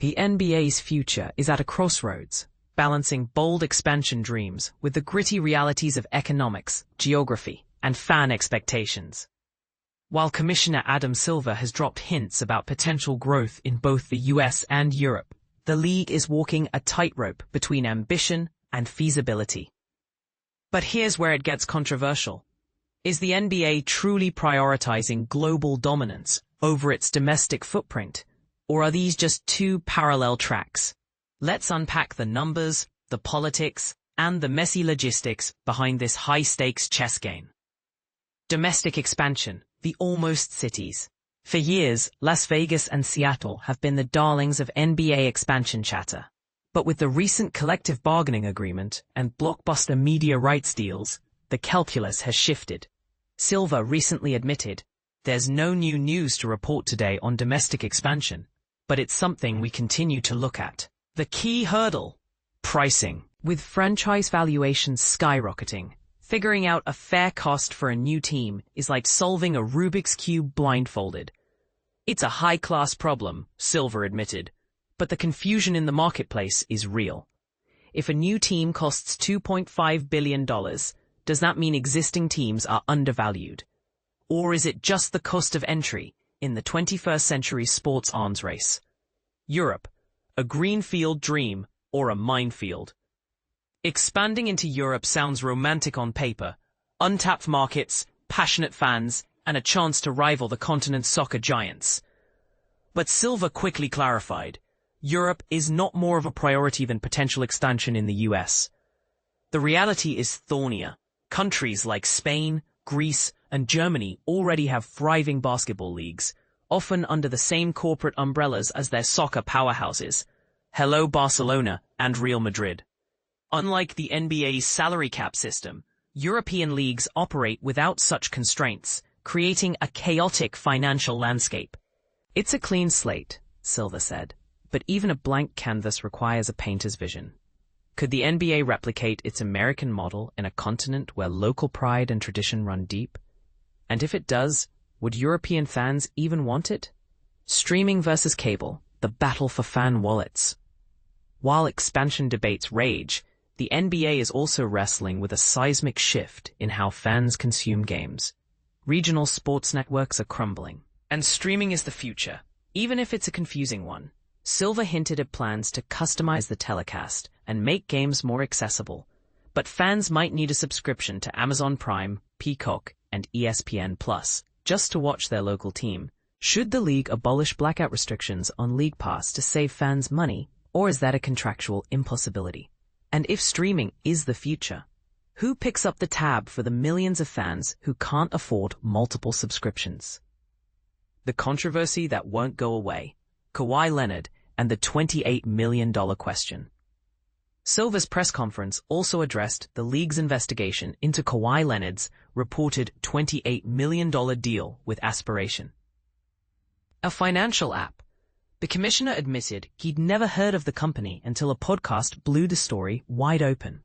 The NBA's future is at a crossroads, balancing bold expansion dreams with the gritty realities of economics, geography, and fan expectations. While Commissioner Adam Silver has dropped hints about potential growth in both the US and Europe, the league is walking a tightrope between ambition and feasibility. But here's where it gets controversial. Is the NBA truly prioritizing global dominance over its domestic footprint? Or are these just two parallel tracks? Let's unpack the numbers, the politics, and the messy logistics behind this high-stakes chess game. Domestic expansion, the almost cities. For years, Las Vegas and Seattle have been the darlings of NBA expansion chatter. But with the recent collective bargaining agreement and blockbuster media rights deals, the calculus has shifted. Silver recently admitted, "There's no new news to report today on domestic expansion, but it's something we continue to look at." The key hurdle: pricing. With franchise valuations skyrocketing, figuring out a fair cost for a new team is like solving a Rubik's Cube blindfolded. It's a high-class problem, Silver admitted, but the confusion in the marketplace is real. If a new team costs $2.5 billion, does that mean existing teams are undervalued? Or is it just the cost of entry in the 21st century sports arms race? Europe, a greenfield dream or a minefield? Expanding into Europe sounds romantic on paper. Untapped markets, passionate fans, and a chance to rival the continent's soccer giants. But Silver quickly clarified, Europe is not more of a priority than potential expansion in the US. The reality is thornier. Countries like Spain, Greece, and Germany already have thriving basketball leagues, often under the same corporate umbrellas as their soccer powerhouses. Hello Barcelona and Real Madrid. Unlike the NBA's salary cap system, European leagues operate without such constraints, creating a chaotic financial landscape. It's a clean slate, Silver said, but even a blank canvas requires a painter's vision. Could the NBA replicate its American model in a continent where local pride and tradition run deep? And if it does, would European fans even want it? Streaming versus cable, the battle for fan wallets. While expansion debates rage, the NBA is also wrestling with a seismic shift in how fans consume games. Regional sports networks are crumbling, and streaming is the future, even if it's a confusing one. Silver hinted at plans to customize the telecast and make games more accessible, but fans might need a subscription to Amazon Prime, Peacock, and ESPN+, just to watch their local team. Should the league abolish blackout restrictions on League Pass to save fans money, or is that a contractual impossibility? And if streaming is the future, who picks up the tab for the millions of fans who can't afford multiple subscriptions? The controversy that won't go away. Kawhi Leonard and the $28 million question. Silver's press conference also addressed the league's investigation into Kawhi Leonard's reported $28 million deal with Aspiration, a financial app. The commissioner admitted he'd never heard of the company until a podcast blew the story wide open.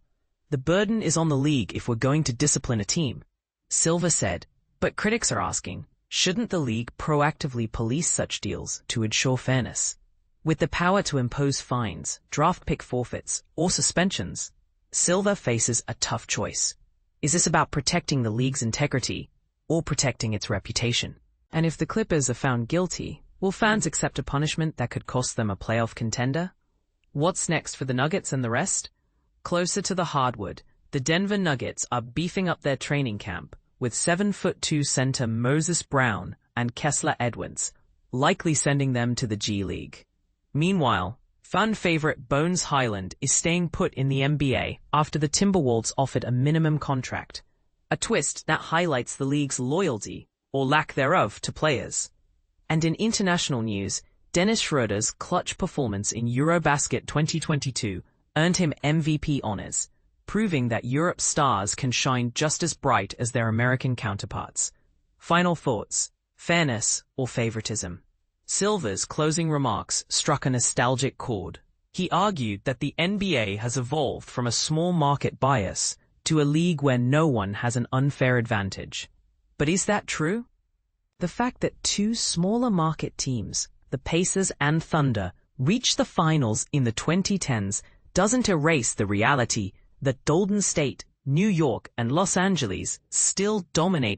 The burden is on the league if we're going to discipline a team, Silver said, but critics are asking, shouldn't the league proactively police such deals to ensure fairness? With the power to impose fines, draft pick forfeits, or suspensions, Silver faces a tough choice. Is this about protecting the league's integrity or protecting its reputation? And if the Clippers are found guilty, will fans accept a punishment that could cost them a playoff contender? What's next for the Nuggets and the rest? Closer to the hardwood, the Denver Nuggets are beefing up their training camp with 7'2" center Moses Brown and Kessler Edwards, likely sending them to the G League. Meanwhile, fan favorite Bones Hyland is staying put in the NBA after the Timberwolves offered a minimum contract, a twist that highlights the league's loyalty, or lack thereof, to players. And in international news, Dennis Schroeder's clutch performance in Eurobasket 2022 earned him MVP honors, proving that Europe's stars can shine just as bright as their American counterparts. Final thoughts: fairness or favoritism? Silver's closing remarks struck a nostalgic chord. He argued that the NBA has evolved from a small market bias to a league where no one has an unfair advantage. But is that true? The fact that two smaller market teams, the Pacers and Thunder, reach the finals in the 2010s doesn't erase the reality that Golden State, New York, and Los Angeles still dominate